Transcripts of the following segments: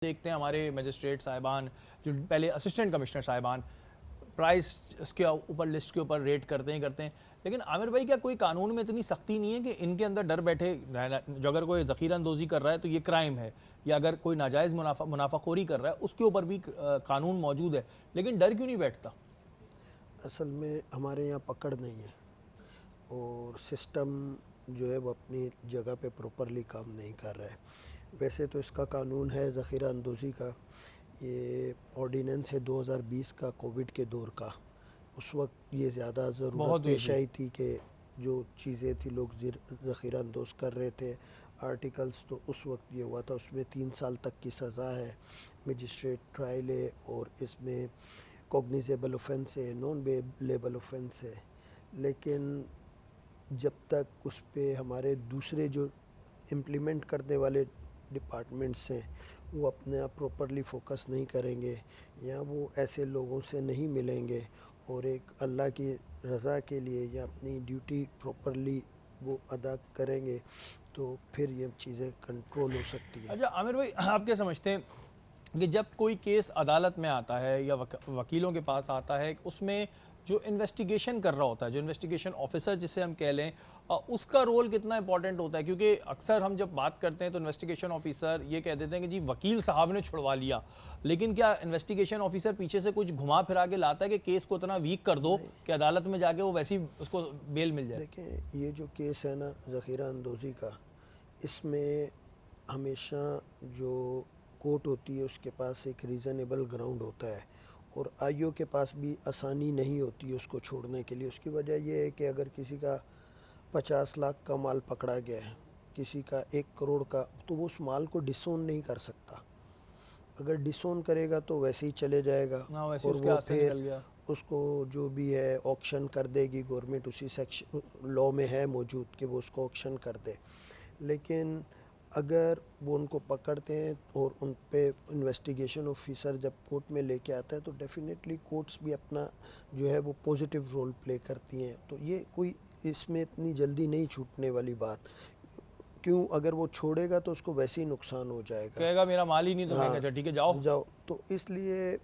देखते हैं हमारे मजिस्ट्रेट साहिबान जो पहले असिस्टेंट कमिश्नर साहिबान प्राइस उसके ऊपर लिस्ट के ऊपर रेट करते हैं। लेकिन आमिर भाई क्या कोई कानून में इतनी सख्ती नहीं है कि इनके अंदर डर बैठे जो अगर कोई ज़ख़ीरा अंदोज़ी कर रहा है तो ये क्राइम है, या अगर कोई नाजायज़ मुनाफाखोरी कर रहा है उसके ऊपर भी कानून मौजूद है, लेकिन डर क्यों नहीं बैठता? असल में हमारे यहाँ पकड़ नहीं है और सिस्टम जो है वो अपनी जगह पे प्रॉपरली काम नहीं कर रहा है। वैसे तो इसका कानून है ज़ख़ीरा अंदोज़ी का, ये ऑर्डिनेंस है 2020 का, कोविड के दौर का। उस वक्त ये ज़्यादा ज़रूरत पेश आई थी कि जो चीज़ें थी लोग ज़ख़ीरा अंदोज़ कर रहे थे आर्टिकल्स, तो उस वक्त ये हुआ था। उसमें 3 साल तक की सज़ा है, मजिस्ट्रेट ट्रायल है और इसमें कॉग्निजेबल ऑफेंस है, नॉन बेलेबल ऑफेंस है। लेकिन जब तक उस पे हमारे दूसरे जो इम्प्लीमेंट करने वाले डिपार्टमेंट्स हैं वो अपने आप प्रॉपरली फोकस नहीं करेंगे या वो ऐसे लोगों से नहीं मिलेंगे और एक अल्लाह की रज़ा के लिए या अपनी ड्यूटी प्रॉपरली वो अदा करेंगे, तो फिर ये चीज़ें कंट्रोल हो सकती है। अच्छा आमिर भाई, आप क्या समझते हैं कि जब कोई केस अदालत में आता है या वकीलों के पास आता है, उसमें जो इन्वेस्टिगेशन कर रहा होता है, जो इन्वेस्टिगेशन ऑफिसर जिसे हम कह लें, उसका रोल कितना इंपॉर्टेंट होता है? क्योंकि अक्सर हम जब बात करते हैं तो इन्वेस्टिगेशन ऑफिसर ये कह देते हैं कि जी वकील साहब ने छुड़वा लिया, लेकिन क्या इन्वेस्टिगेशन ऑफिसर पीछे से कुछ घुमा फिरा के लाता है कि केस को इतना वीक कर दो कि अदालत में जाके वो वैसी उसको बेल मिल जाए? देखें, ये जो केस है ना ज़ख़ीरा अंदोज़ी का, इसमें हमेशा जो कोर्ट होती है उसके पास एक रीज़नेबल ग्राउंड होता है और आईओ के पास भी आसानी नहीं होती है उसको छोड़ने के लिए। उसकी वजह यह है कि अगर किसी का 50 लाख का माल पकड़ा गया है, किसी का 1 करोड़ का, तो वो उस माल को डिसोन नहीं कर सकता। अगर डिसोन करेगा तो वैसे ही चले जाएगा वैसे और उसके वो हाथ से फिर निकल गया। उसको जो भी है ऑक्शन कर देगी गवर्नमेंट, उसी सेक्शन लॉ में है मौजूद कि वो उसको ऑक्शन कर दे। लेकिन अगर वो उनको पकड़ते हैं और उन पे इन्वेस्टिगेशन ऑफिसर जब कोर्ट में लेके आता है तो डेफिनेटली कोर्ट्स भी अपना जो है वो पॉजिटिव रोल प्ले करती हैं। तो ये कोई इसमें इतनी जल्दी नहीं छूटने वाली बात। क्यों, अगर वो छोड़ेगा तो उसको वैसे ही नुकसान हो जाएगा। कहेगा मेरा माल ही नहीं, तो हाँ, कहेगा ठीक है जाओ जाओ। तो इसलिए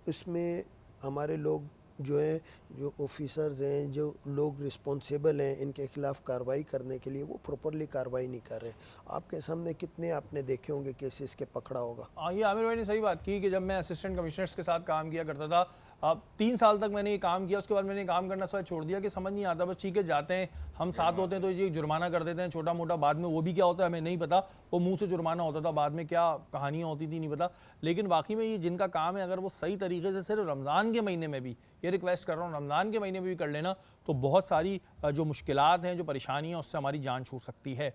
इसमें हमारे लोग जो हैं, जो ऑफिसर्स हैं, जो लोग रिस्पॉन्सिबल हैं इनके खिलाफ़ कार्रवाई करने के लिए, वो प्रॉपरली कार्रवाई नहीं कर रहे। आपके सामने कितने आपने देखे होंगे केसेस के पकड़ा होगा। हाँ, ये आमिर भाई ने सही बात की कि जब मैं असिस्टेंट कमिश्नर्स के साथ काम किया करता था, अब 3 साल तक मैंने ये काम किया, उसके बाद मैंने काम करना शायद छोड़ दिया कि समझ नहीं आता, बस ठीक है जाते हैं, हम साथ होते हैं तो ये जुर्माना कर देते हैं छोटा मोटा, बाद में वो भी क्या होता है हमें नहीं पता, वो मुंह से जुर्माना होता था, बाद में क्या कहानियाँ होती थी नहीं पता। लेकिन वाकई में ये जिनका काम है, अगर वो सही तरीके से सिर्फ रमज़ान के महीने में भी, ये रिक्वेस्ट कर रहा हूँ, रमज़ान के महीने में भी कर लेना, तो बहुत सारी जो मुश्किलात हैं, जो परेशानियाँ, उससे हमारी जान छूट सकती है।